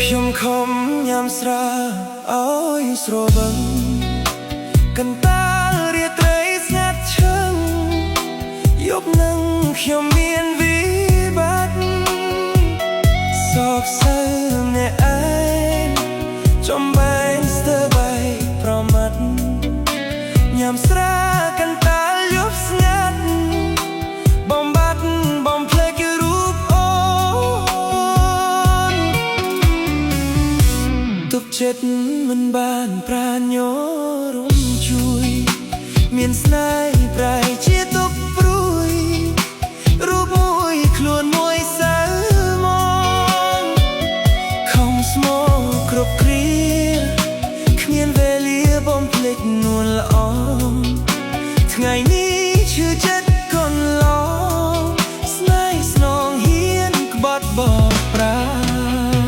ខ្ញុំខំញ៉ាំស្រាឲ្យស្រវឹងកន្តាលរាត្រីស្ងាត់ឈឹងយប់នឹងខ្ញុំមានវិបត្តិសោកសៅអ្នកឯងចំបែងស្ទើរបែកប្រមាត់ញ៉ាំស្រាកន្តាលយប់ស្ងាត់បំបត្តិបំភ្លេចរូបអូនទុកចិត្តមិនបានប្រាញ់ញរំជួយមានស្នេហ៍ប្រែជា